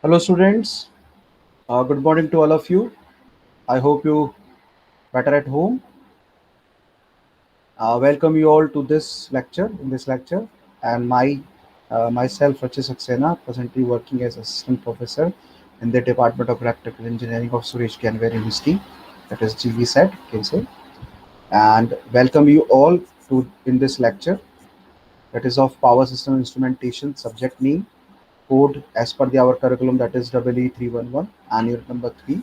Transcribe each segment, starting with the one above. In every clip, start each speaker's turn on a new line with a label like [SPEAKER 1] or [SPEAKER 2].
[SPEAKER 1] Hello, students. Good morning to all of you. I hope you better at home. Welcome you all to this lecture. In this lecture, and myself, Rachis Saxena, presently working as assistant professor in the Department of Electrical Engineering of Suresh Ganwar University, that is GVSET, you can say. And welcome you all to in this lecture, that is of power system instrumentation. Subject name, code as per our curriculum, that is EE311, and unit number 3.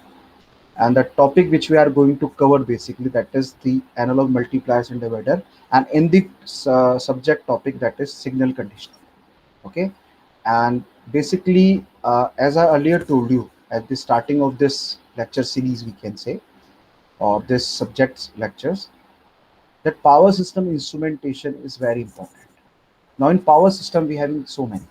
[SPEAKER 1] And the topic which we are going to cover basically, that is the analog multipliers and divider, and in the subject topic, that is signal conditioning. Okay. And basically, as I earlier told you at the starting of this lecture series, we can say, or this subject's lectures, that power system instrumentation is very important. Now in power system we having so many things.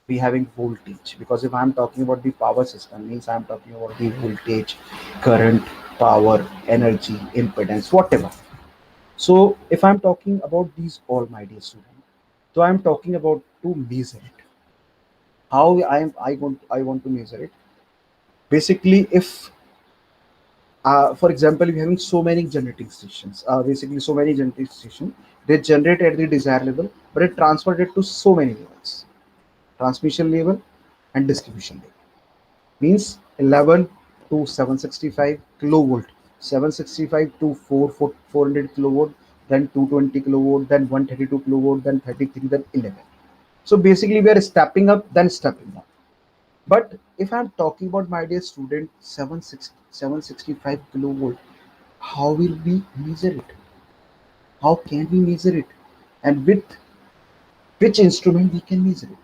[SPEAKER 1] We having voltage, because if I'm talking about the power system, means I'm talking about the voltage, current, power, energy, impedance, whatever. So if I'm talking about these all, my dear student, so I'm talking about to measure it. How I want to measure it. Basically, if for example, we're having so many generating stations, basically so many generating stations, they generate at the desired level, but it transferred it to so many levels: transmission level and distribution level. Means 11 to 765 kilovolt, 765 to 400 kilovolt, then 220 kilovolt, then 132 kilovolt, then 33, then 11. So basically we are stepping up, then stepping down. But if I'm talking about, my dear student, 765 kilovolt, how will we measure it? How can we measure it? And with which instrument we can measure it?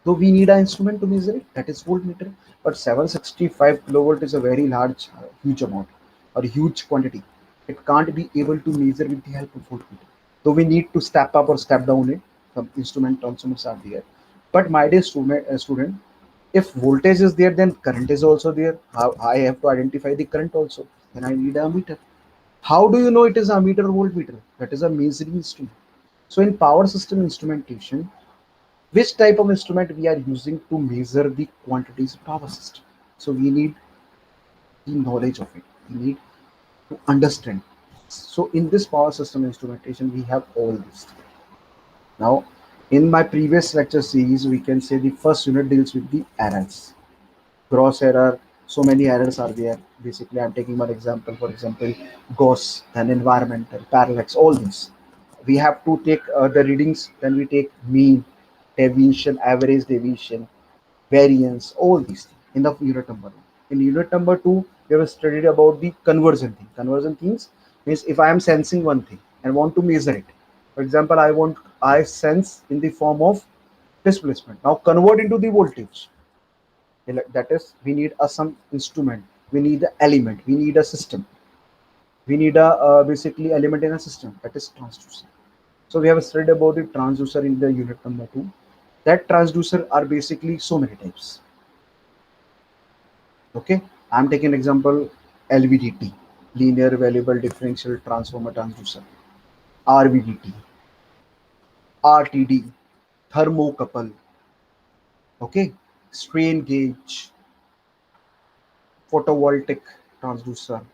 [SPEAKER 1] Though we need an instrument to measure it, that is voltmeter. But 765 kilovolt is a very large, huge amount, or huge quantity. It can't be able to measure with the help of voltmeter. Though we need to step up or step down it, some instrument transformers are there. But my dear student, if voltage is there, then current is also there. How I have to identify the current also. Then I need a meter. How do you know it is ammeter or voltmeter? That is a measuring instrument. So in power system instrumentation, which type of instrument we are using to measure the quantities of power system? So we need the knowledge of it. We need to understand. So in this power system instrumentation, we have all these. Now, in my previous lecture series, we can say the first unit deals with the errors, gross error. So many errors are there. Basically, I'm taking one example. For example, Gauss, then environmental, parallax, all these. We have to take the readings. Then we take mean, deviation, average deviation, variance, all these things in the unit number one. In unit number two, we have studied about the conversion thing. Conversion things means if I am sensing one thing and want to measure it. For example, I sense in the form of displacement. Now convert into the voltage. That is, we need a some instrument, we need the element, we need a system, we need a basically element in a system, that is transducer. So we have studied about the transducer in the unit number two. That transducer are basically so many types. Okay, I'm taking an example: LVDT, linear variable differential transformer transducer; RVDT, RTD, thermocouple. Okay, strain gauge, photovoltaic transducer,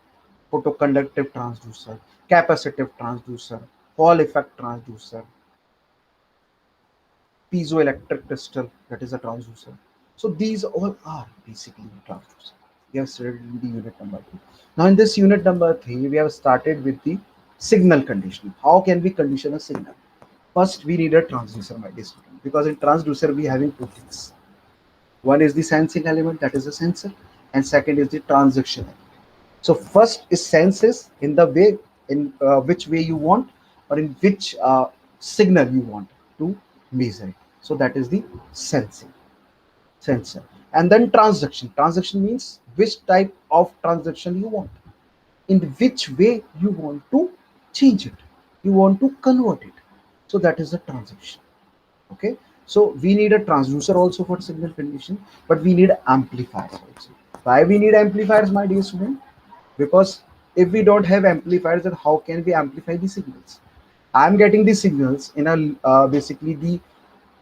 [SPEAKER 1] photoconductive transducer, capacitive transducer, Hall effect transducer, piezoelectric crystal, that is a transducer. So these all are basically transducer. We have studied in the unit number two. Now in this unit number three, we have started with the signal conditioning. How can we condition a signal? First, we need a transducer, my dear student, because in transducer we having two things. One is the sensing element, that is a sensor, and second is the transaction element. So first is senses in the way, in which way you want, or in which signal you want to measure it. So that is the sensing sensor. And then transaction. Transaction means which type of transaction you want, in which way you want to change it, you want to convert it. So that is the transaction. Okay. So we need a transducer also for signal condition, but we need amplifiers also. Why we need amplifiers, my dear student? Because if we don't have amplifiers, then how can we amplify the signals? I'm getting the signals in a basically the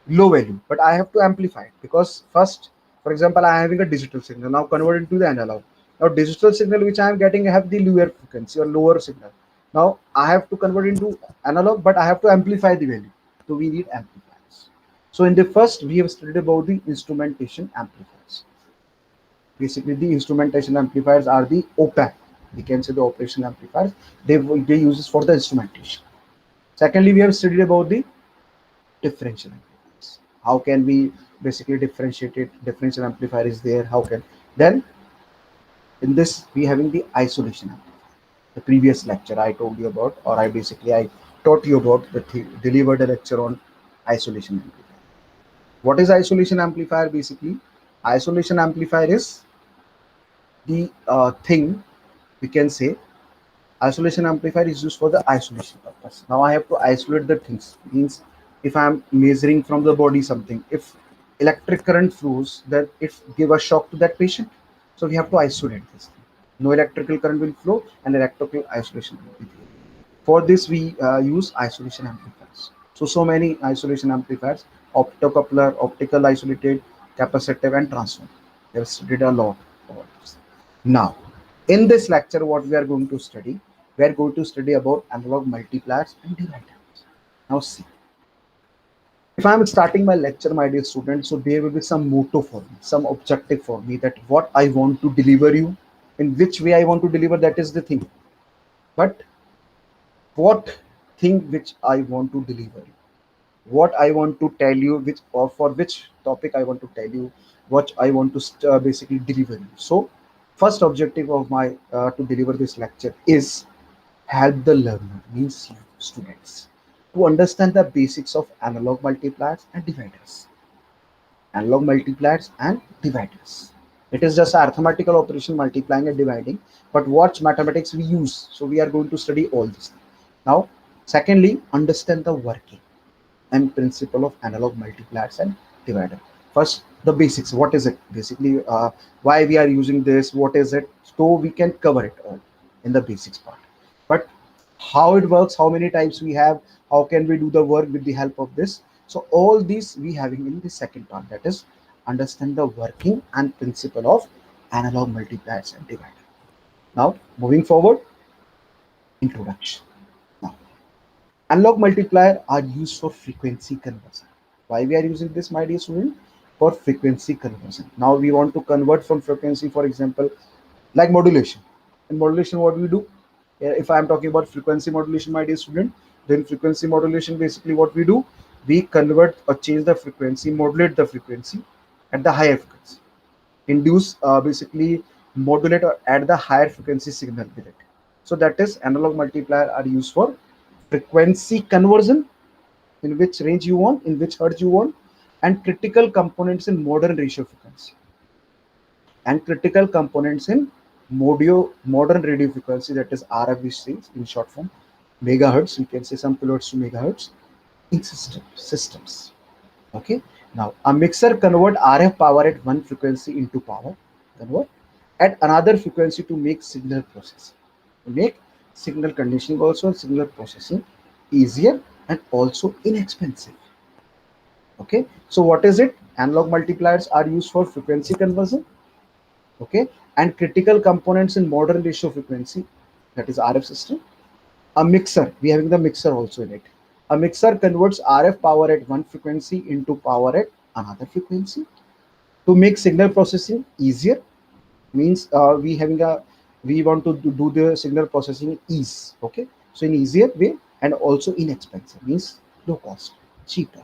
[SPEAKER 1] low value, but I have to amplify it, because first For example, I am having a digital signal now converted into the analog. Now digital signal which I am getting have the lower frequency or lower signal. Now I have to convert into analog, but I have to amplify the value. So we need amplifiers. So in the first, we have studied about the instrumentation amplifiers. Basically, the instrumentation amplifiers are the OPAM. We can say the operational amplifiers. They use this for the instrumentation. Secondly, we have studied about the differential amplifiers. How can we basically differentiate it? Differential amplifier is there. How can then in this we having the isolation amplifier. The previous lecture I told you about, or I taught you about delivered a lecture on isolation amplifier. What is isolation amplifier? Basically, isolation amplifier is the thing we can say. Isolation amplifier is used for the isolation purpose. Now I have to isolate the things. Means if I am measuring from the body something, if electric current flows, that it give a shock to that patient. So we have to isolate this thing. No electrical current will flow, and electrical isolation will be there. For this, we use isolation amplifiers. So many isolation amplifiers: optocoupler, optical isolated, capacitive, and transformer. We have studied a lot about this. Now, in this lecture, what we are going to study, we are going to study about analog multipliers and dividers. Now, see, if I am starting my lecture, my dear students, so there will be some motto for me, some objective for me, that what I want to deliver you, in which way I want to deliver, that is the thing. But what thing which I want to deliver you, what I want to tell you, which or for which topic I want to tell you, what I want to basically deliver you. So, first objective of my to deliver this lecture is help the learner, means you students, to understand the basics of analog multipliers and dividers. Analog multipliers and dividers. It is just an arithmetical operation, multiplying and dividing. But what mathematics we use? So we are going to study all this. Now, secondly, understand the working and principle of analog multipliers and divider. First, the basics. What is it? Basically, why we are using this? What is it? So we can cover it all in the basics part. But how it works, how many types we have, how can we do the work with the help of this? So all these we having in the second part. That is, understand the working and principle of analog multipliers and divider. Now, moving forward, introduction. Now, analog multiplier are used for frequency conversion. Why we are using this, my dear student? For frequency conversion. Now we want to convert from frequency, for example, like modulation. In modulation, what we do? If I am talking about frequency modulation, my dear student, then frequency modulation, basically what we do, we convert or change the frequency, modulate the frequency at the higher frequency, induce basically modulate or add the higher frequency signal with it. So that is, analog multiplier are used for frequency conversion, in which range you want, in which hertz you want, and critical components in modern ratio frequency, and critical components in modern radio frequency, that is RF, which is in short form megahertz. You can say some kilohertz to megahertz in systems. Okay. Now a mixer convert RF power at one frequency into power convert at another frequency to make signal processing, to make signal conditioning also and signal processing easier and also inexpensive. Okay. So what is it? Analog multipliers are used for frequency conversion. Okay. And critical components in modern ratio frequency, that is RF system. A mixer, we having the mixer also in it. A mixer converts RF power at one frequency into power at another frequency to make signal processing easier. Means we want to do the signal processing ease. Okay. So in easier way and also inexpensive, means low cost, cheaper.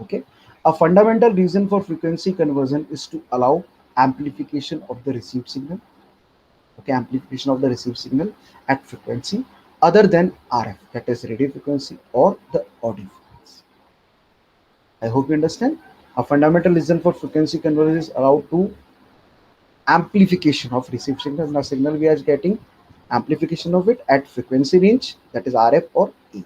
[SPEAKER 1] Okay. A fundamental reason for frequency conversion is to allow amplification of the received signal. Okay. Amplification of the received signal at frequency other than RF, that is radio frequency or the audio frequency. I hope you understand. A fundamental reason for frequency conversion is allowed to amplification of received signal. Now signal we are getting amplification of it at frequency range, that is RF or AF,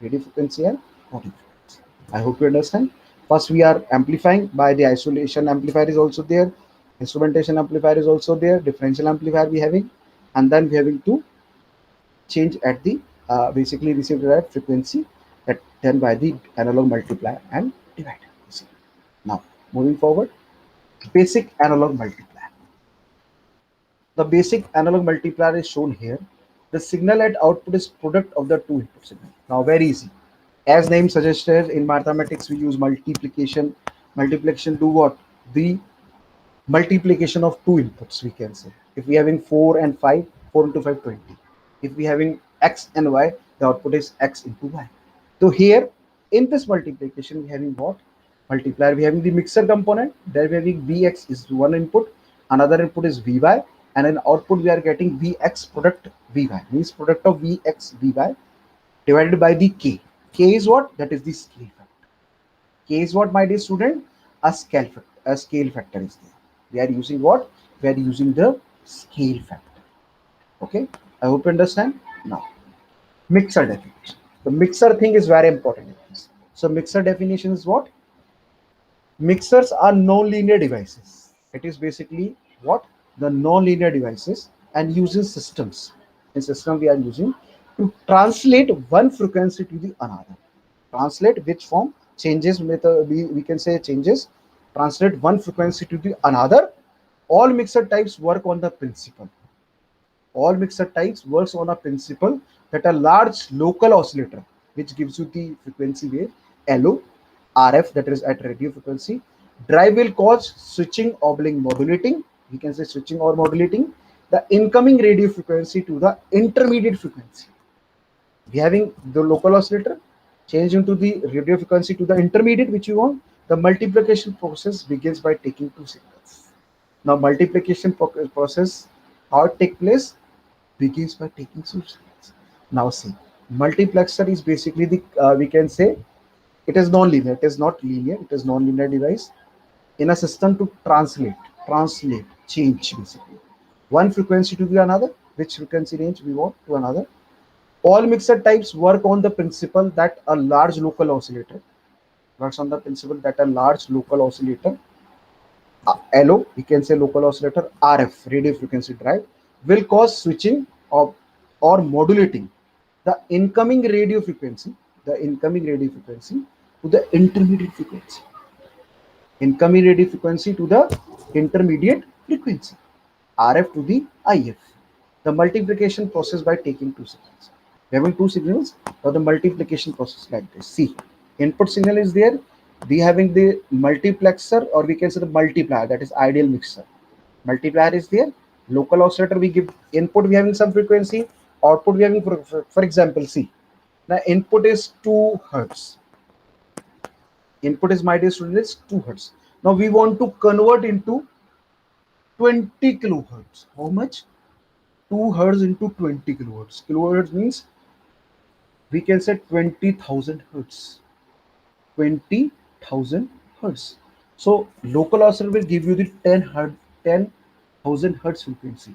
[SPEAKER 1] radio frequency and audio frequency. I hope you understand. First we are amplifying by the isolation amplifier is also there, instrumentation amplifier is also there, differential amplifier we having, and then we having to change at the basically received at frequency that done by the analog multiplier and divider. Now moving forward, Basic analog multiplier. The basic analog multiplier is shown here. The signal at output is product of the two input signal. Now very easy. As name suggested, in mathematics we use multiplication. Multiplication do what? The multiplication of two inputs, we can say. If we having 4 and 5, 4 into 5, 20. If we having x and y, the output is x into y. So here in this multiplication we having what? Multiplier. We having the mixer component. There we having vx is one input, another input is vy, and in output we are getting vx product vy, means product of vx vy divided by the k. K is what? That is the scale factor. K is what, my dear student? A scale factor. A scale factor is there. We are using what? We are using the scale factor. Okay, I hope you understand. Now, mixer definition. The mixer thing is very important. So mixer definition is what? Mixers are non-linear devices. It is basically what? The non-linear devices and uses systems. In system we are using to translate one frequency to the another. Translate which form? Changes with we can say changes. Translate one frequency to the another. All mixer types work on the principle. All mixer types works on a principle that a large local oscillator, which gives you the frequency wave LO, RF, that is at radio frequency, drive will cause switching or modulating. We can say switching or modulating the incoming radio frequency to the intermediate frequency. We having the local oscillator change into the radio frequency to the intermediate which you want. The multiplication process begins by taking two signals. Now multiplication process, how it take place? Begins by taking two signals. Now see, multiplexer is basically the we can say it is non-linear. It is not linear. It is non-linear device in a system to translate, change basically one frequency to the another. Which frequency range we want to another. All mixer types work on the principle that a large local oscillator works on the principle that a large local oscillator LO, we can say local oscillator, RF, radio frequency drive, will cause switching or modulating the incoming radio frequency, to the intermediate frequency. Incoming radio frequency to the intermediate frequency. RF to the IF. The multiplication process by taking two signals. We having two signals for the multiplication process like this. See, input signal is there. We having the multiplexer, or we can say the multiplier, that is ideal mixer. Multiplier is there. Local oscillator, we give input, we having some frequency. Output we having, for example, see, the input is 2 hertz. Input is, my dear students, 2 hertz. Now we want to convert into 20 kilohertz. How much? 2 hertz into 20 kilohertz. Kilohertz means we can say 20,000 hertz. 20,000 hertz. So local oscillator will give you the 10,000 hertz frequency.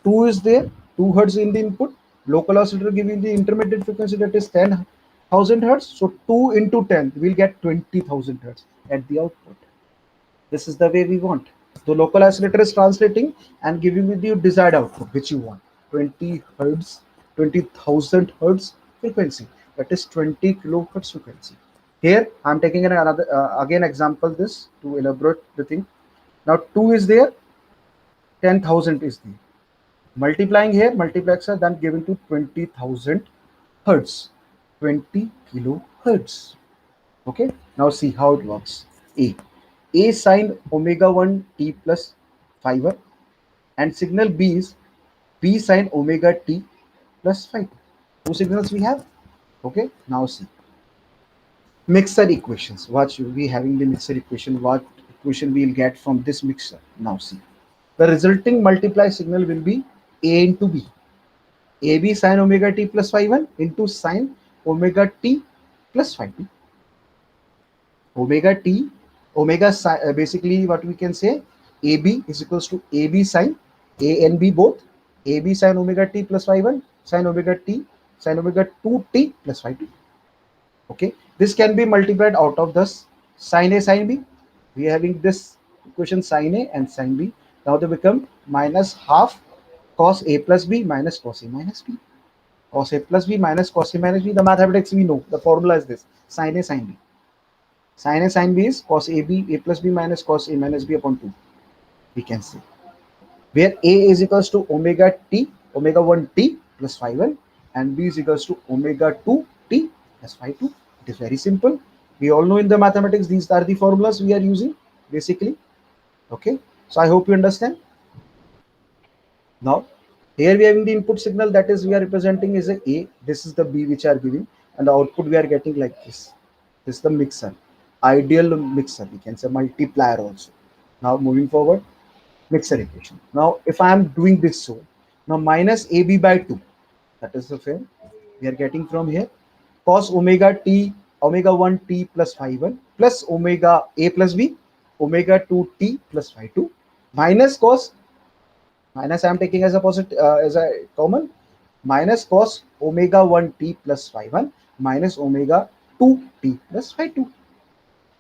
[SPEAKER 1] 2 is there, 2 hertz in the input. Local oscillator will give you the intermediate frequency, that is 10,000 hertz. So 2 into 10 will get 20,000 hertz at the output. This is the way we want. The local oscillator is translating and giving you the desired output which you want. 20 hertz, 20,000 hertz frequency. That is 20 kilohertz frequency. Here I'm taking another again example this to elaborate the thing. Now 2 is there, 10,000 is there. Multiplying here, multiplexer, then given to 20,000 hertz, 20 kilohertz. Okay, now see how it works. A sine omega 1 t plus 5 and signal B is B sine omega t plus 5. Two signals we have. Okay, now see. Mixer equations. What should we having the mixer equation? What equation we will get from this mixer? Now see. The resulting multiply signal will be A into B. AB sine omega t plus 5 into sine omega t plus 5t. Basically what we can say, AB is equals to AB sine, A and B both, AB sine omega t plus 5 sine omega t sine omega 2t plus 5t. Okay, this can be multiplied out of this sine A sine B. We are having this equation sine A and sine B. Now they become minus half cos A plus B minus cos A minus B. Cos A plus B minus cos A minus B. The mathematics we know. The formula is this: sine A sine B. Sine A sine B is cos AB A plus B minus cos A minus B upon 2. we can say, where A is equals to omega t, omega 1 t plus phi 1, and B is equals to omega 2 t plus phi 2. It is very simple. We all know in the mathematics these are the formulas we are using basically. Okay, so I hope you understand. Now here we are having the input signal, that is we are representing is a, this is the B which are giving, and the output we are getting like this. This is the mixer, ideal mixer, we can say multiplier also. Now moving forward, mixer equation. Now if I am doing this, so now minus AB by 2, that is the same we are getting from here, cos omega t, omega 1 t plus phi 1 plus omega A plus B, omega 2 t plus phi 2, minus cos, minus I am taking as a positive, as a common, minus cos omega 1 t plus phi 1 minus omega 2 t plus phi 2.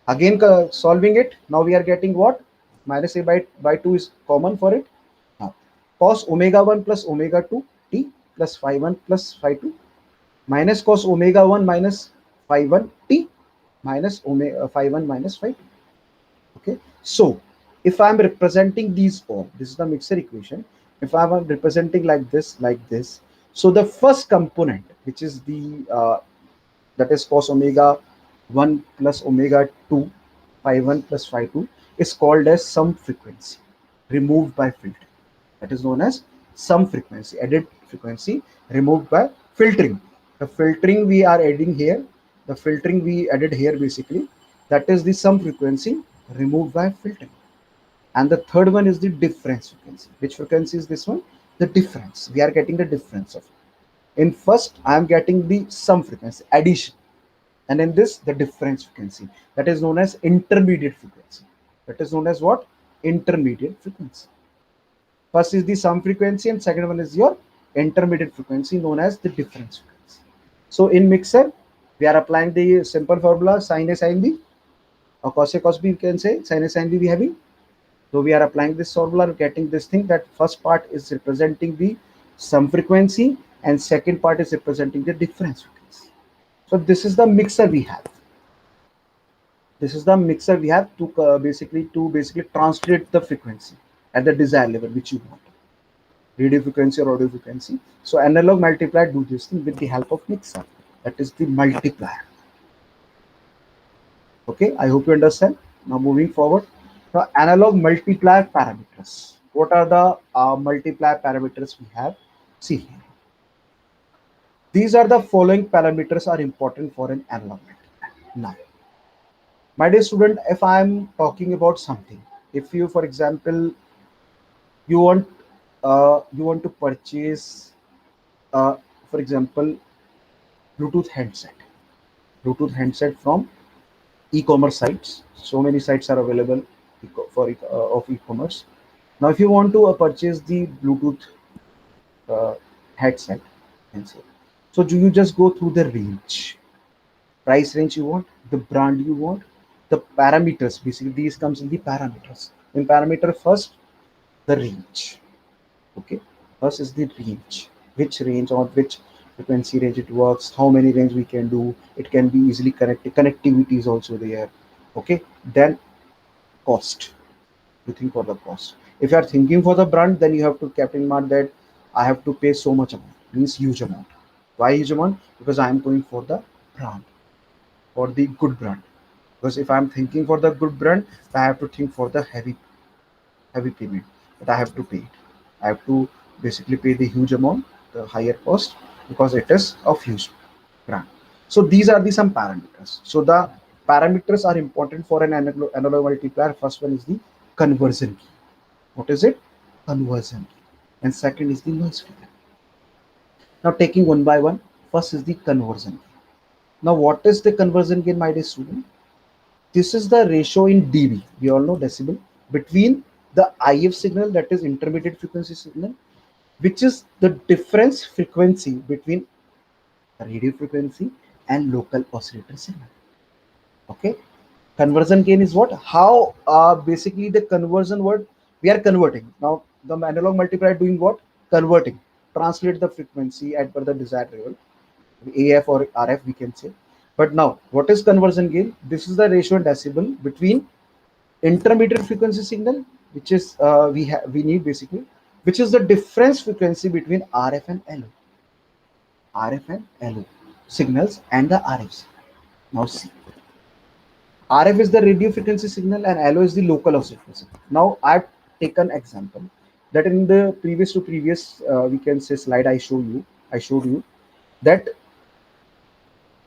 [SPEAKER 1] Again solving it, now we are getting what, minus a by 2 is common for it. Now cos omega 1 plus omega 2 t plus phi 1 plus phi 2 minus cos omega 1 minus phi 1 t minus omega phi 1 minus phi 2. Okay, so if I am representing these all, this is the mixer equation, if I am representing like this, so the first component, which is the that is cos omega 1 plus omega 2 phi 1 plus phi 2, is called as sum frequency removed by filtering. That is known as sum frequency, added frequency removed by filtering. The filtering we are adding here, the filtering we added here basically, that is the sum frequency removed by filtering. And the third one is the difference frequency. Which frequency is this one? The difference. We are getting the difference of it. In first, I am getting the sum frequency, addition. And in this, the difference frequency. That is known as intermediate frequency. That is known as what? Intermediate frequency. First is the sum frequency, and second one is your intermediate frequency, known as the difference frequency. So in mixer, we are applying the simple formula sin A sin B, or cos A cos B, we can say sin A sin B we having. So we are applying this formula, getting this thing, that first part is representing the sum frequency and second part is representing the difference frequency. So this is the mixer we have. This is the mixer we have to basically translate the frequency at the desired level which you want, radio frequency or audio frequency. So analog multiplier do this thing with the help of mixer. That is the multiplier. Okay, I hope you understand. Now moving forward, now analog multiplier parameters. What are the multiplier parameters we have? See here. These are the following parameters are important for an analog multiplier. Now, my dear student, if I am talking about something, if you, for example, you want to purchase, for example, Bluetooth handset from e-commerce sites. So many sites are available for of e-commerce. Now, if you want to purchase the Bluetooth headset, so do you just go through the range, price range you want, the brand you want, the parameters. Basically, these comes in the parameters. In parameter first, the range. Okay, first is the range. Which range or which frequency range it works, how many range we can do, it can be easily connected, connectivity is also there. Okay, then cost, you think for the cost. If you are thinking for the brand, then you have to keep in mind that I have to pay so much amount, means huge amount. Why huge amount? Because I am going for the brand, for the good brand. Because if I am thinking for the good brand, I have to think for the heavy payment that I have to pay it. I have to basically pay the huge amount, the higher cost, because it is of huge brand. So these are the some parameters. So the parameters are important for an analog multiplier. First one is the conversion key. What is it? Conversion key. And second is the noise figure. Now taking one by one, first is the conversion key. Now what is the conversion gain, my dear student? This is the ratio in dB. We all know decibel, between the IF signal, that is intermediate frequency signal, which is the difference frequency between radio frequency and local oscillator signal. Okay, conversion gain is what? How basically the conversion word we are converting. Now the analog multiplier doing what? Converting, translate the frequency at per the desired level, AF or RF we can say. But now what is conversion gain? This is the ratio in decibel between intermediate frequency signal which is we need basically, which is the difference frequency between RF and LO. RF and LO signals and the RFs. Now see, RF is the radio frequency signal and LO is the local oscillator signal. Now I've taken example that in the previous we can say slide I showed you that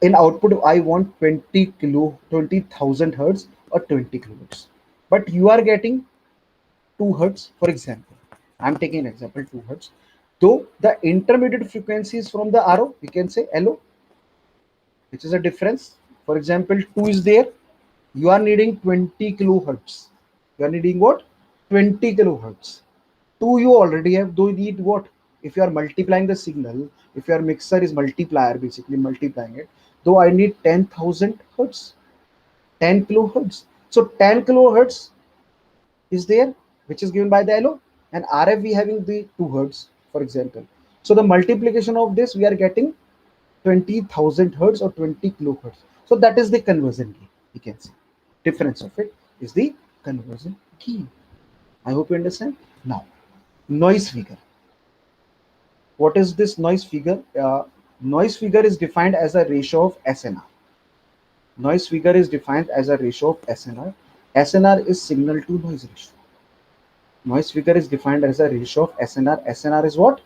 [SPEAKER 1] in output I want 20,000 hertz or 20 kilohertz, but you are getting 2 hertz for example. I'm taking an example 2 hertz. Though the intermediate frequencies from the RO we can say LO, which is a difference. For example, 2 is there, you are needing 20 kilohertz. You are needing what? 20 kilohertz. 2 you already have, though you need what? If you are multiplying the signal, if your mixer is multiplier, basically multiplying it, though I need 10,000 hertz, 10 kilohertz. So 10 kilohertz is there, which is given by the LO, and RF we having the 2 hertz, for example. So the multiplication of this, we are getting 20,000 hertz or 20 kilohertz. So that is the conversion gain. You can see difference of it is the conversion gain. I hope you understand. Now, noise figure. What is this noise figure? Noise figure is defined as a ratio of SNR. Noise figure is defined as a ratio of SNR. SNR is signal to noise ratio. Noise figure is defined as a ratio of SNR. SNR is what?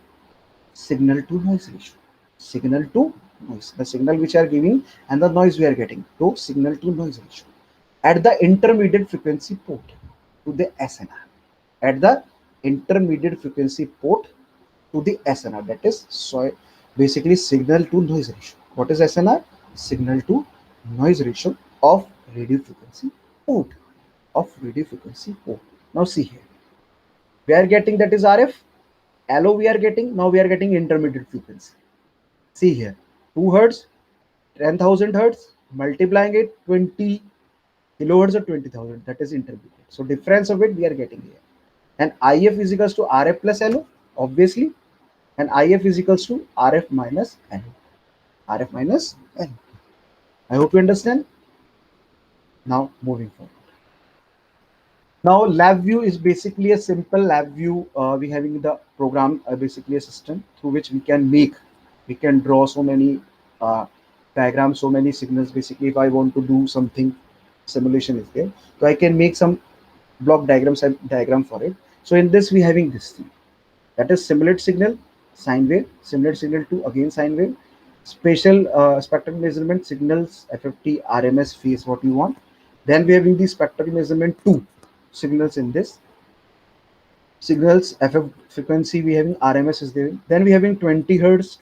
[SPEAKER 1] Signal to noise ratio. Signal to noise. The signal which are giving and the noise we are getting. So signal to noise ratio. At the intermediate frequency port to the SNR. At the intermediate frequency port to the SNR. That is so basically signal to noise ratio. What is SNR? Signal to noise ratio of radio frequency port. Of radio frequency port. Now see here. We are getting that is RF. LO we are getting. Now we are getting intermediate frequency. See here. 2 hertz, 10,000 hertz, multiplying it 20 kilohertz or 20,000. That is intermediate. So difference of it we are getting here. And IF is equals to RF plus LO, obviously. And IF is equals to RF minus LO. RF minus LO. I hope you understand. Now moving forward. Now LabVIEW is basically a simple LabVIEW. We having the program basically a system through which we can draw so many diagrams, so many signals. Basically, if I want to do something, simulation is there, so I can make some block diagram for it. So in this we having this thing, that is simulate signal, sine wave, simulate signal to again sine wave, spatial spectral measurement signals, FFT, RMS, phase, what you want. Then we having the spectral measurement 2 signals in this. Signals FF frequency we having, RMS is there. Then we having 20 hertz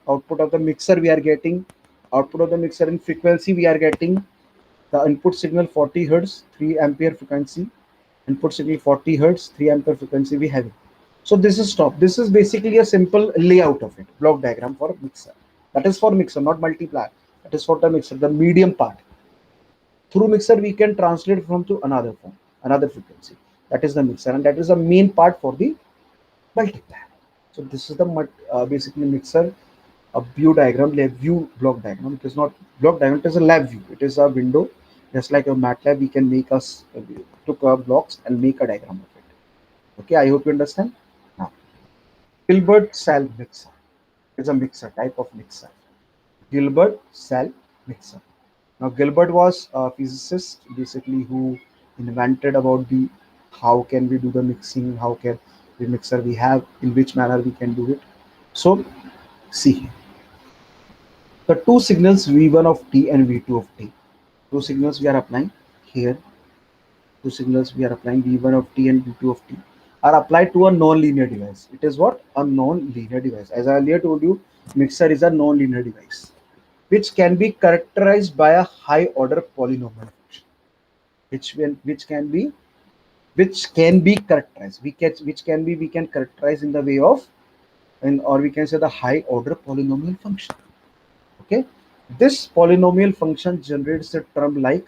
[SPEAKER 1] output of the mixer we are getting. Output of the mixer in frequency we are getting the input signal 40 hertz, 3 ampere frequency. Input signal 40 hertz, 3 ampere frequency we having. So this is stop. This is basically a simple layout of it, block diagram for mixer. That is for mixer, not multiplier. That is for the mixer, the medium part. Through mixer we can translate from to another form, another frequency. That is the mixer, and that is the main part for the multiplier. So this is the basically mixer, a view diagram, LabVIEW block diagram. It is not block diagram, it is a LabVIEW. It is a window, just like a MATLAB. We can make us took blocks and make a diagram of it. Okay, I hope you understand. Now, Gilbert-Cell mixer is a mixer, type of mixer. Gilbert-Cell mixer. Now Gilbert was a physicist basically who invented about the how can we do the mixing, how can the mixer we have, in which manner we can do it. So see the two signals V1 of t and V2 of t. Two signals we are applying here. Two signals we are applying V1 of t and V2 of t are applied to a non-linear device. It is what? A non-linear device. As I earlier told you, mixer is a non-linear device which can be characterized by a high order polynomial function, which can be characterized, we can characterize in the way of, or we can say the high order polynomial function. Okay, this polynomial function generates a term like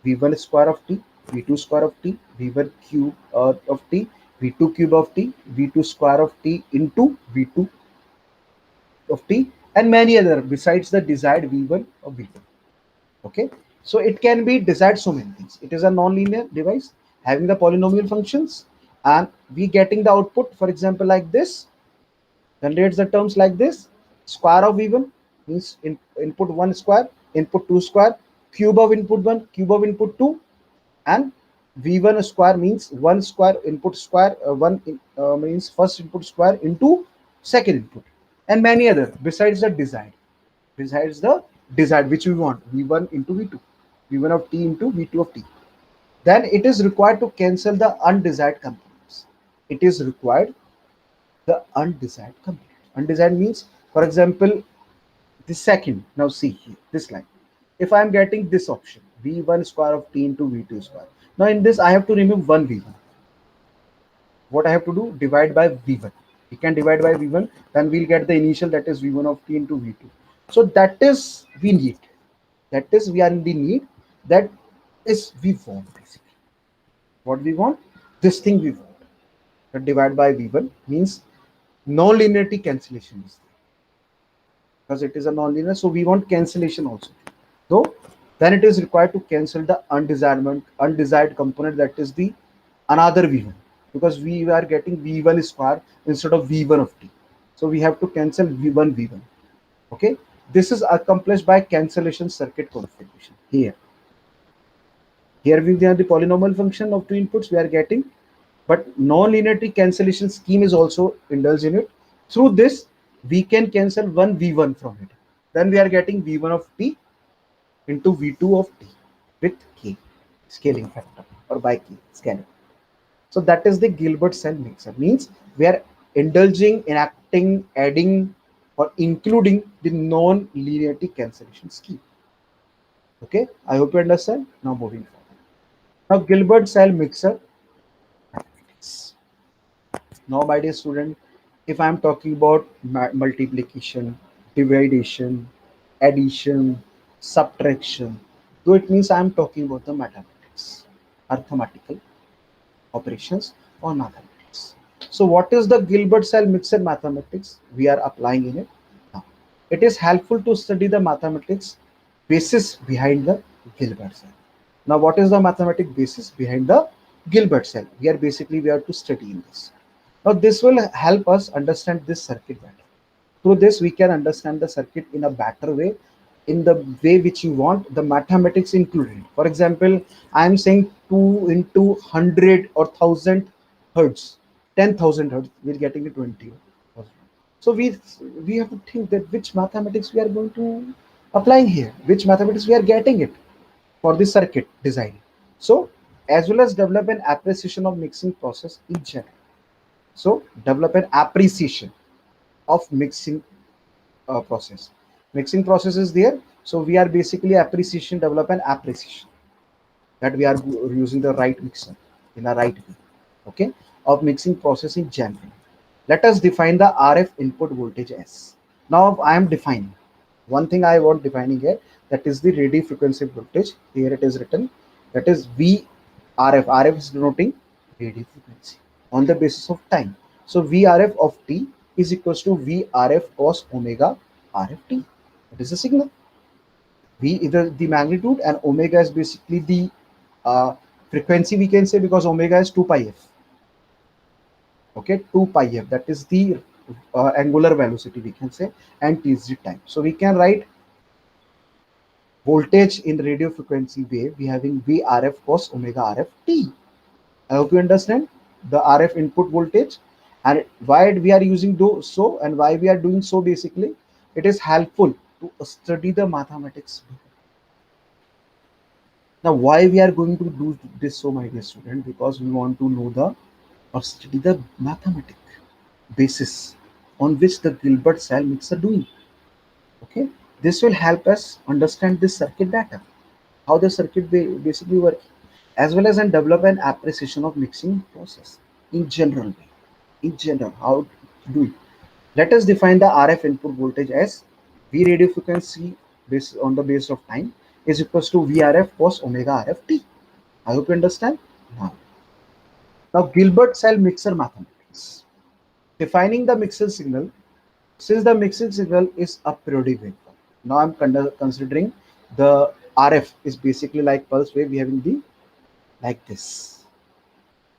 [SPEAKER 1] v1 square of t, v2 square of t, v1 cube of t, v2 cube of t, v2 square of t into v2 of t, and many other besides the desired v1 or v2. Okay, so it can be desired so many things. It is a non-linear device. having the polynomial functions, and we getting the output, for example, like this, generates the terms like this. Square of v1 means input 1 square, input 2 square, cube of input 1, cube of input 2, and v1 square means 1 square input square, 1 means first input square into second input, and many other besides the desired which we want, v1 into v2, v1 of t into v2 of t. Then it is required to cancel the undesired components. It is required the undesired component. Undesired means, for example, the second. Now see here, this line. If I am getting this option, v1 square of t into v2 square. Now in this, I have to remove one v1. What I have to do? Divide by v1. We can divide by v1, then we'll get the initial, that is v1 of t into v2. So that is we need. That is we are in the need. That is we want basically. What we want? This thing we want. That divide by v1 means non-linearity cancellation is there. Because it is a non-linear, so we want cancellation also. So then it is required to cancel the undesired component, that is the another v1, because we are getting v1 square instead of v1 of t. So we have to cancel v1. Okay, this is accomplished by cancellation circuit configuration. Here we have the polynomial function of two inputs we are getting, but non-linearity cancellation scheme is also indulged in it. Through this, we can cancel one v1 from it. Then we are getting v1 of t into v2 of t with k, scaling factor, or by k scaling. So that is the Gilbert cell mixer. Means we are indulging, enacting, adding, or including the non-linearity cancellation scheme. Okay, I hope you understand. Now moving forward. Now Gilbert cell mixer. Now, my dear student, if I am talking about multiplication, division, addition, subtraction, so it means I am talking about the mathematics, arithmetical operations or mathematics. So what is the Gilbert cell mixer mathematics we are applying in it now? It is helpful to study the mathematics basis behind the Gilbert cell. Now what is the mathematic basis behind the Gilbert cell? We are to study in this. Now this will help us understand this circuit better. Through this we can understand the circuit in a better way, in the way which you want, the mathematics included. For example, I am saying 2 into 100 or 1000 hertz, 10,000 hertz, we're getting it 20. So we have to think that which mathematics we are going to applying here, which mathematics we are getting it for the circuit design. So as well as develop an appreciation of mixing process in general. So develop an appreciation of mixing process. Mixing process is there. So we are basically develop an appreciation that we are using the right mixer in a right way. Okay, of mixing process in general. Let us define the RF input voltage as. Now I am defining one thing I want defining here, that is the radio frequency voltage. Here it is written, that is VRF. RF is denoting radio frequency on the basis of time. So VRF of t is equals to VRF cos omega RF t. That is the signal. V is the magnitude and omega is basically the frequency, we can say, because omega is 2 pi f. Okay, 2 pi f, that is the angular velocity, we can say, and t is the time. So we can write voltage in radio frequency wave, we having VRF cos omega RF t. I hope you understand the RF input voltage and why we are using so and why we are doing so. Basically, it is helpful to study the mathematics. Now, why we are going to do this so, my dear student? Because we want to know the or study the mathematics basis on which the Gilbert cell mixer doing. Okay, this will help us understand this circuit better, how the circuit basically works, as well as and develop an appreciation of mixing process in general way. In general, how to do it. Let us define the RF input voltage as V radio frequency based on the base of time is equals to VRF cos omega RF t. I hope you understand now. Now Gilbert cell mixer mathematics. Defining the mixer signal, since the mixing signal is a periodic waveform. Now I'm considering the RF is basically like pulse wave, we having the like this.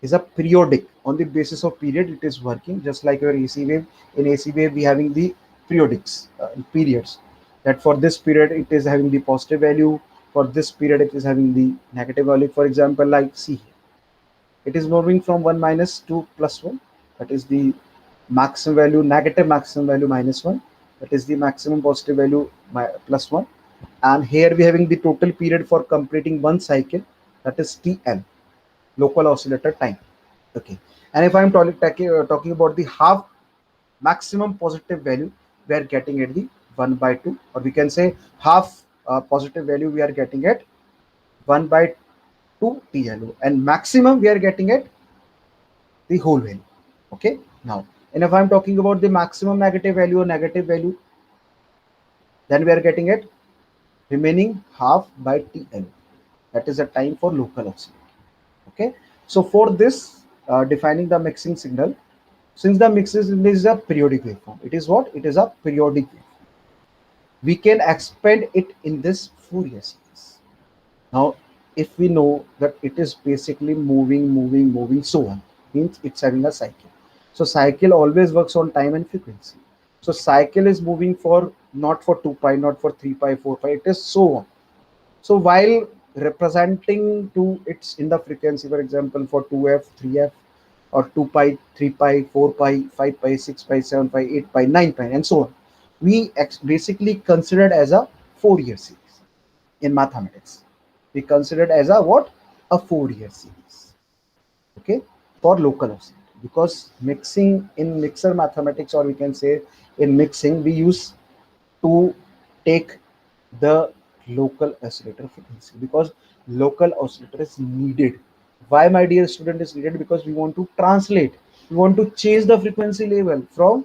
[SPEAKER 1] is a periodic. On the basis of period it is working, just like your AC wave. In AC wave we having the periodics, periods, that for this period it is having the positive value, for this period it is having the negative value. For example, like see here, it is moving from 1 minus to plus 1, that is the maximum value, negative maximum value minus 1, that is the maximum positive value plus 1. And here we having the total period for completing one cycle, that is TL, local oscillator time. Okay, and if I'm talking about the half maximum positive value, we are getting at the 1 by 2, or we can say half positive value we are getting at 1 by 2 TLO, and maximum we are getting at the whole value. Okay, now, and if I'm talking about the maximum negative value or negative value, then we are getting at remaining half by TL, that is the time for local oscillator. Okay, so for this, defining the mixing signal, since the mixing signal is a periodic waveform, it is what? It is a periodic waveform. We can expand it in this Fourier series. Now, if we know that it is basically moving, so on, means it's having a cycle. So cycle always works on time and frequency. So cycle is moving for not for 2 pi, not for 3 pi, 4 pi, it is so on. So while representing to its in the frequency, for example, for 2f, 3f, or 2 pi, 3 pi, 4 pi, 5 pi, 6 pi, 7 pi, 8 pi, 9 pi, and so on, we basically considered as a Fourier series in mathematics. We considered as a what? A Fourier series. Okay, for local oscillator, because mixing in mixer mathematics, or we can say in mixing, we use to take the local oscillator frequency, because local oscillator is needed. Why, my dear student, is needed? Because we want to translate, we want to change the frequency level from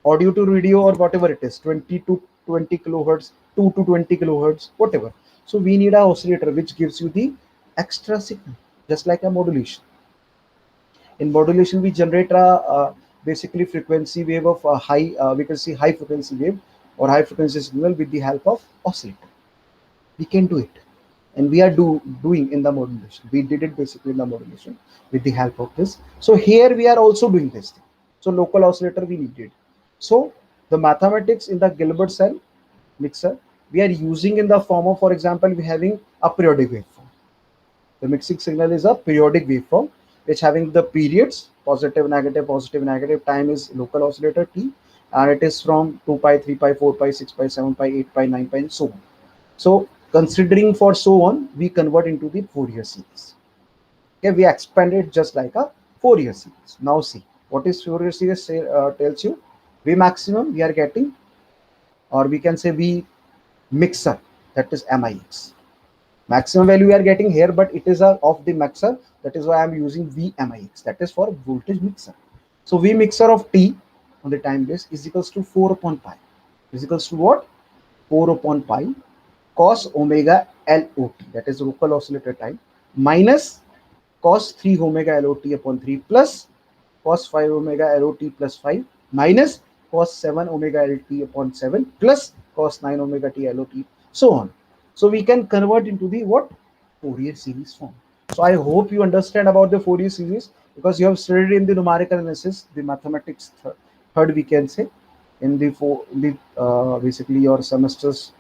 [SPEAKER 1] audio to video, or whatever it is, 20 to 20 kilohertz, 2 to 20 kilohertz, whatever. So we need a oscillator which gives you the extra signal, just like a modulation. In modulation we generate a basically frequency wave of a high, we can see high frequency wave or high frequency signal with the help of oscillator. We can do it, and we are doing in the modulation. We did it basically in the modulation with the help of this. So here we are also doing this thing. So local oscillator we needed. So the mathematics in the Gilbert cell mixer we are using in the form of, for example, we having a periodic waveform. The mixing signal is a periodic waveform which having the periods positive, negative. Time is local oscillator T, and it is from 2 pi, 3 pi, 4 pi, 6 pi, 7 pi, 8 pi, 9 pi, and so on. So considering for so on, we convert into the Fourier series. Okay, we expand it just like a Fourier series. Now see, what is Fourier series tells you? V maximum we are getting, or we can say V mixer, that is MIX. Maximum value we are getting here, but it is a of the mixer. That is why I am using VMIX. That is for voltage mixer. So V mixer of T on the time base is equals to 4 upon pi. Is equals to what? 4 upon pi cos omega LOT. That is local oscillator time, minus cos 3 omega LOT upon 3 plus cos 5 omega LOT plus 5 minus cos 7 omega LT upon 7 plus cos 9 omega T LOT, so on. So we can convert into the what? Fourier series form. So I hope you understand about the Fourier series, because you have studied in the numerical analysis, the mathematics third we can say, in the basically your semester's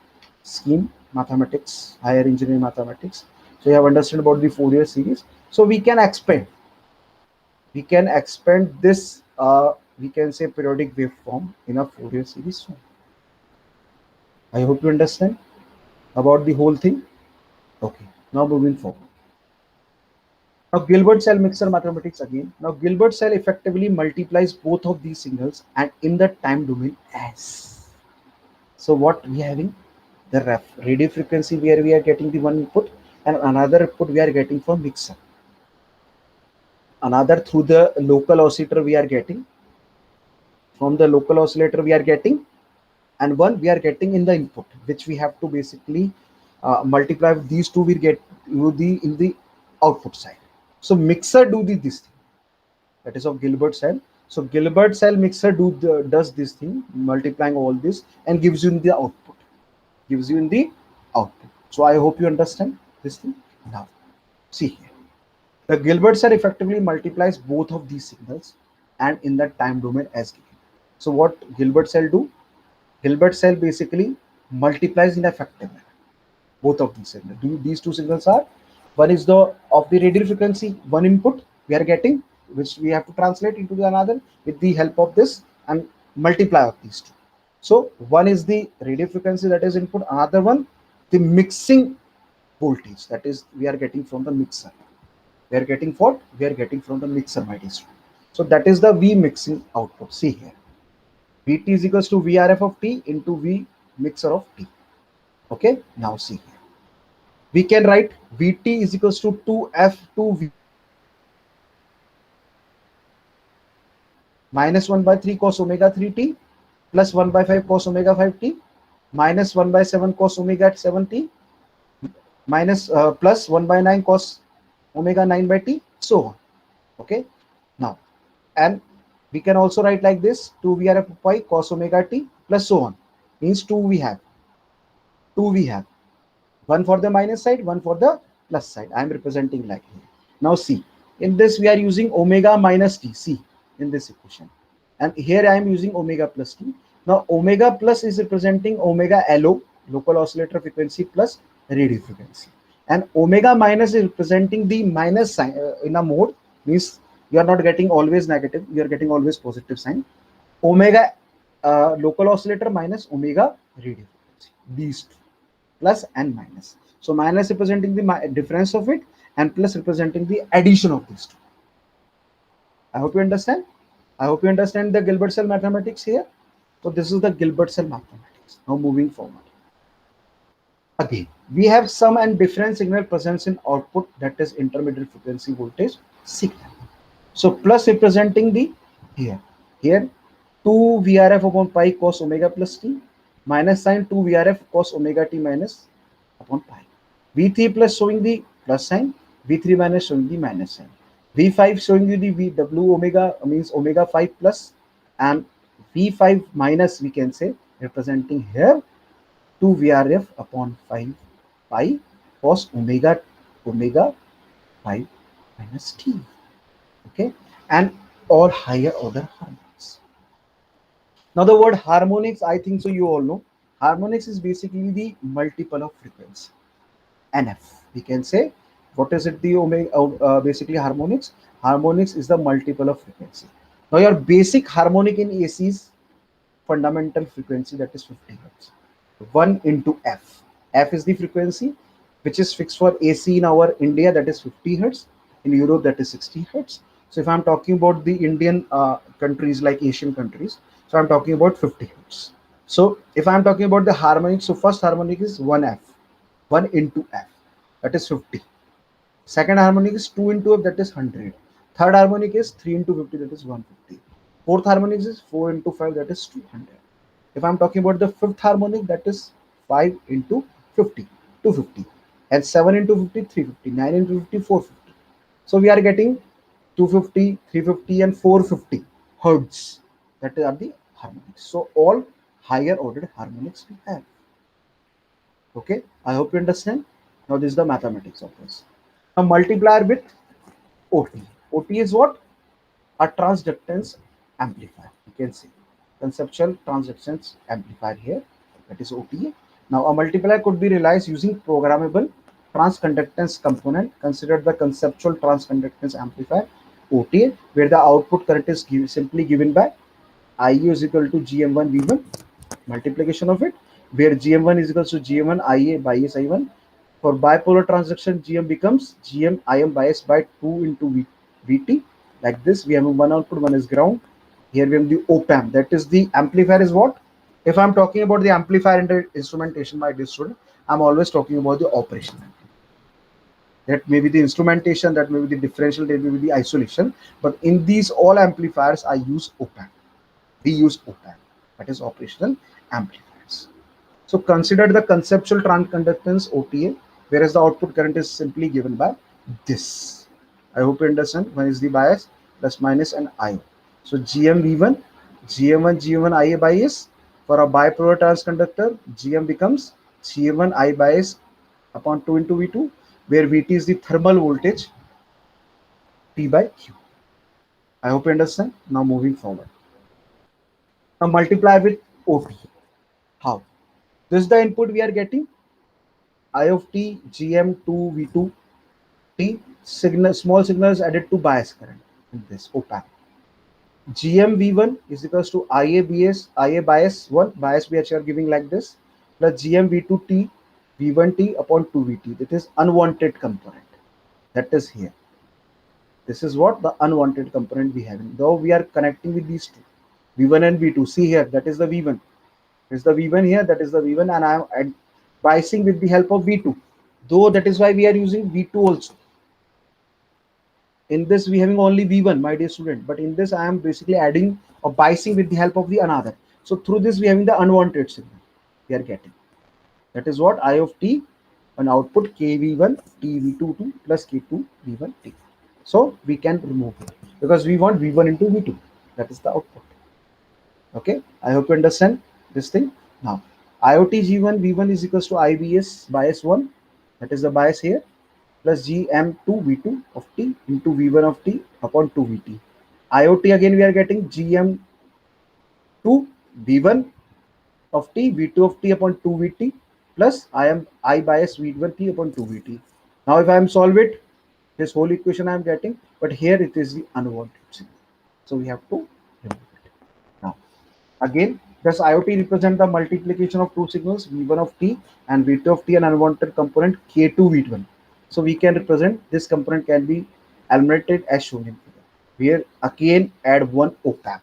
[SPEAKER 1] scheme, mathematics, higher engineering mathematics. So you have understood about the Fourier series. So we can expand this we can say periodic waveform in a Fourier series form. I hope you understand about the whole thing. Okay, now moving forward. Now Gilbert cell mixer mathematics again. Now Gilbert cell effectively multiplies both of these signals and in the time domain S. So what we are having? The radio frequency where we are getting the one input, and another input we are getting from mixer. Another through the local oscillator we are getting. From the local oscillator we are getting, and one we are getting in the input, which we have to basically multiply with these two. We get in the output side. So mixer do this thing, that is of Gilbert cell. So Gilbert cell mixer does this thing, multiplying all this and gives you in the output. Gives you in the output. So I hope you understand this thing. Now, see here. The Gilbert cell effectively multiplies both of these signals and in the time domain as given. So what Gilbert cell do? Gilbert cell basically multiplies in effective manner both of these signals. These two signals are, one is the of the radio frequency, one input we are getting, which we have to translate into the another with the help of this and multiply of these two. So one is the radio frequency that is input, another one the mixing voltage that is we are getting from the mixer. We are getting what? We are getting from the mixer, my dear student. So that is the V mixing output. See here. Vt is equals to Vrf of t into V mixer of t. Okay, now see here. We can write Vt is equals to 2f2 minus 1 by 3 cos omega 3t plus 1 by 5 cos omega 5t minus 1 by 7 cos omega 7t minus plus 1 by 9 cos omega 9 by t, so on. Okay, now and we can also write like this 2 Vrf of pi cos omega t plus so on, means 2 we have one for the minus side, one for the plus side. I am representing like here. Now see, in this we are using omega minus t, see in this equation, and here I am using omega plus t. Now omega plus is representing omega LO, local oscillator frequency, plus radio frequency, and omega minus is representing the minus sign in a mode, means you are not getting always negative, you are getting always positive sign. Omega local oscillator minus omega radio frequency, these two, plus and minus. So minus representing the difference of it and plus representing the addition of these two. I hope you understand. I hope you understand the Gilbert cell mathematics here. So this is the Gilbert cell mathematics. Now moving forward. Again, we have some and different signal presence in output, that is intermediate frequency voltage signal. So plus representing the here 2 Vrf upon pi cos omega plus t minus sign 2 Vrf cos omega t minus upon pi. V3 plus showing the plus sign, V3 minus showing the minus sign. V5 showing you the Vw omega, means omega 5 plus, and V5 minus we can say representing here 2 Vrf upon 5 pi cos omega 5 minus t. Okay, and or higher order harmonics. Now the word harmonics, I think so you all know. Harmonics is basically the multiple of frequency. NF. We can say, what is it? The omega, basically harmonics. Harmonics is the multiple of frequency. Now your basic harmonic in AC is fundamental frequency, that is 50 hertz. 1 into F. F is the frequency which is fixed for AC in our India, that is 50 hertz. In Europe, that is 60 hertz. So if I'm talking about the Indian countries, like Asian countries, so I'm talking about 50 hertz. So if I'm talking about the harmonic, so first harmonic is 1F, 1 into F, that is 50. Second harmonic is 2 into F, that is 100. Third harmonic is 3 into 50, that is 150. Fourth harmonic is 4 into 5, that is 200. If I'm talking about the fifth harmonic, that is 5 into 50, 250. And 7 into 50, 350. 9 into 50, 450. So we are getting 250, 350 and 450 hertz. That are the harmonics. So all higher ordered harmonics we have. Okay, I hope you understand. Now this is the mathematics of this. Now multiplier with OT. OT is what? A transductance amplifier. You can see conceptual transductance amplifier here. That is OTA. Now a multiplier could be realized using programmable transconductance component. Consider the conceptual transconductance amplifier OTA, where the output current is simply given by IE is equal to GM1 V1 multiplication of it, where GM1 is equal to GM1 IA by SI1. For bipolar transaction, GM becomes GM IM bias by 2 into VT. Like this, we have one output, one is ground. Here we have the op-amp. That is the amplifier is what? If I'm talking about the amplifier and the instrumentation, my dear student, I'm always talking about the operation. That may be the instrumentation, that may be the differential, that may be the isolation. But in these all amplifiers, I use op-amp. We use op-amp. That is operational amplifiers. So consider the conceptual transconductance OTA, whereas the output current is simply given by this. I hope you understand. One is the bias, plus minus and I. So GM V1, GM1, GM1 IA bias. For a bipolar transconductor, GM becomes GM1 I bias upon 2 into V2, where VT is the thermal voltage. P by Q. I hope you understand. Now moving forward. Now multiply with OT. How? This is the input we are getting. I of t GM2 V2 T signal, small signals added to bias current in this op-amp. GM V1 is equals to IA bias 1, bias which are giving like this, plus GM V2 T V1 T upon 2 VT. That is unwanted component. That is here. This is what the unwanted component we have. Though we are connecting with these two, V1 and V2. See here, that is the V1. This is the V1 here, that is the V1, and I am biasing with the help of V2. Though that is why we are using V2 also. In this we having only V1, my dear student, but in this I am basically adding or biasing with the help of the another. So through this we having the unwanted signal we are getting. That is what I of t and output kV1 TV22 plus K2 V1 T. So we can remove it because we want V1 into V2. That is the output. Okay, I hope you understand this thing. Now IoT G1 V1 is equals to IBS bias 1, that is the bias here, plus GM2 V2 of t into V1 of t upon 2 VT. IoT again we are getting GM2 V1 of t V2 of t upon 2 VT plus I bias V1 t upon 2 VT. Now if I am solve it, this whole equation I am getting, but here it is the unwanted signal. So we have to remove it. Now again, does IoT represent the multiplication of two signals V1 of t and V2 of t, an unwanted component K2 V1? So we can represent this component can be eliminated as shown in figure. Here again add one op-amp,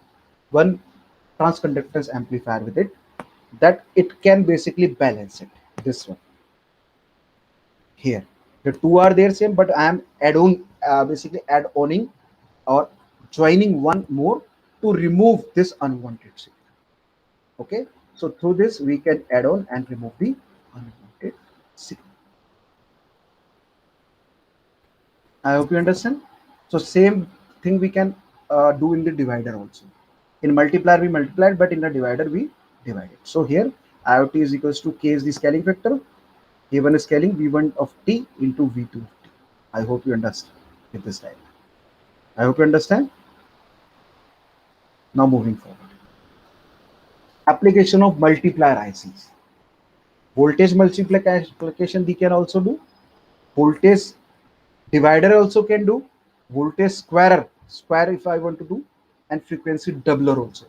[SPEAKER 1] one transconductance amplifier with it, that it can basically balance it. This one here, the two are there same, but I am basically add-oning or joining one more to remove this unwanted signal. Okay, so through this we can add on and remove the unwanted signal. I hope you understand. So same thing we can do in the divider also. In multiplier we multiplied, but in the divider we divided. So here IoT is equals to K is the scaling factor, A1 is scaling V1 of t into V2 of t. I hope you understand with this diagram. I hope you understand. Now moving forward. Application of multiplier ICs. Voltage multiplication we can also do. Voltage divider also can do. Voltage square if I want to do, and frequency doubler also.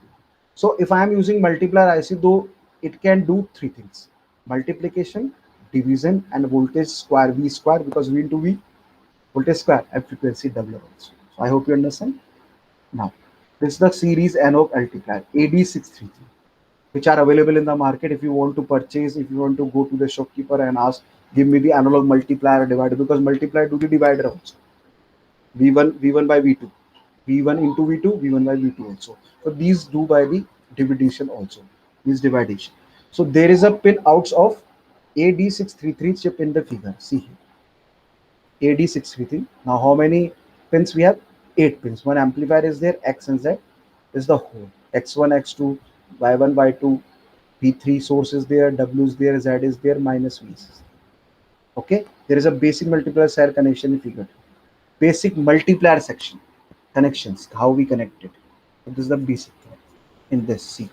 [SPEAKER 1] So if I am using multiplier IC, though it can do three things: multiplication, division, and voltage square V square, because V into V, voltage square, and frequency doubler also. So I hope you understand. Now this is the series analog multiplier AD633, which are available in the market. If you want to purchase, if you want to go to the shopkeeper and ask, give me the analog multiplier divider, because multiplier do the divider also. V1 by V2, V1 into V2, V1 by V2 also. So these do by the division also, this division. So there is a pin outs of AD633 chip in the figure. See here, AD633. Now how many pins we have? 8 pins. One amplifier is there, X and Z is the whole. X1, X2, Y1, Y2, P3 source is there, W is there, Z is there, minus V is there. Okay, there is a basic multiplier cell connection in figure. Basic multiplier section connections, how we connect it. So this is the basic thing in this. See,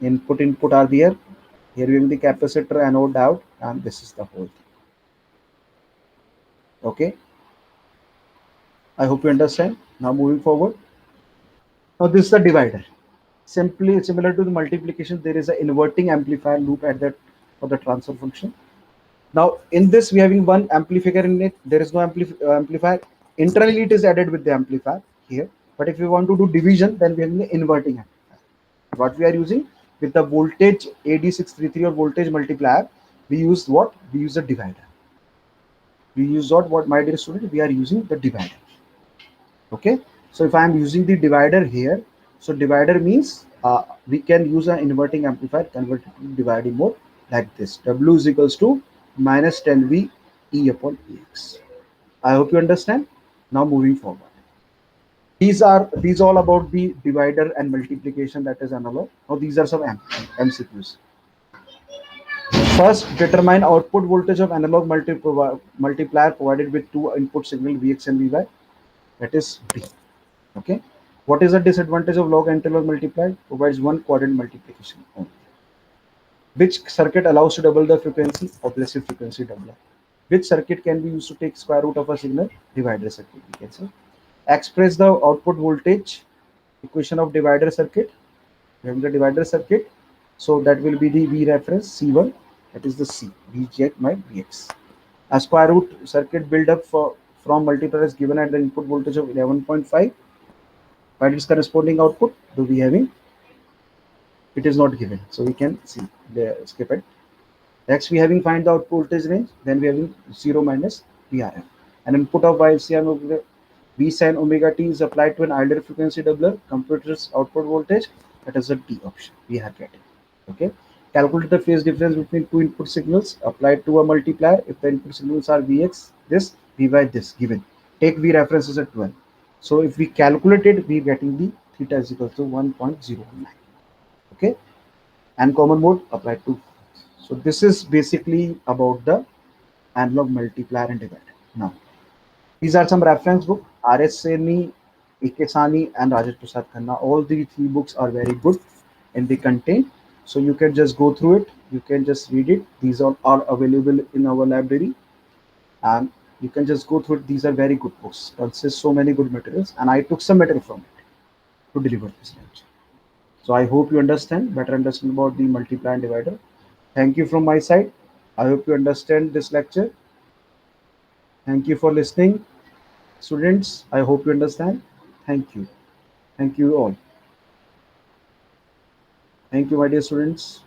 [SPEAKER 1] input are there. Here we have the capacitor, anode, diode, and this is the whole thing. Okay, I hope you understand. Now moving forward. Now this is the divider. Simply similar to the multiplication, there is an inverting amplifier loop at that for the transfer function. Now in this we having one amplifier in it. There is no amplifier. Internally it is added with the amplifier here. But if you want to do division, then we have the inverting amplifier. What we are using with the voltage AD633 or voltage multiplier, we use what? We use a divider. We use what my dear student? We are using the divider. Okay. So if I am using the divider here, so divider means we can use an inverting amplifier, convert it to dividing mode like this. W is equals to minus 10V E upon EX. I hope you understand. Now moving forward. These all about the divider and multiplication, that is analog. Now these are some MCQs. First, determine output voltage of analog multiplier provided with two input signal Vx and Vy. That is B. Okay. What is the disadvantage of log anti-log multiplier? Provides one quadrant multiplication only. Which circuit allows to double the frequency? Obsessive frequency doubler. Which circuit can be used to take square root of a signal? Divider circuit, we can say. Express the output voltage equation of divider circuit. We have the divider circuit. So that will be the V reference C1. That is the C. Vj my Vx. A square root circuit build up from multiplier is given at the input voltage of 11.5. Find its corresponding output. Do we having? It is not given. So we can see. Skip it. Next, we having find the output voltage range. Then we having 0 minus VRF. And input of YFCM V sin omega t is applied to an ideal frequency doubler. Computer's output voltage. That is the D option we are getting. Okay. Calculate the phase difference between two input signals applied to a multiplier. If the input signals are Vx this, Vy this given. Take V references at 12. So if we calculate it, we are getting the theta is equal to 1.019. Okay. And common mode applied to. So this is basically about the analog multiplier and divider. Now, these are some reference books. R.S. Seni, A.K. Sani, and Rajesh Prasad Khanna. All the three books are very good in the content. So you can just go through it. You can just read it. These are available in our library, and you can just go through it. These are very good books. Consist so many good materials, and I took some material from it to deliver this lecture. So I hope you better understand about the multiplier and divider. Thank you from my side. I hope you understand this lecture. Thank you for listening. Students, I hope you understand. Thank you. Thank you all. Thank you, my dear students.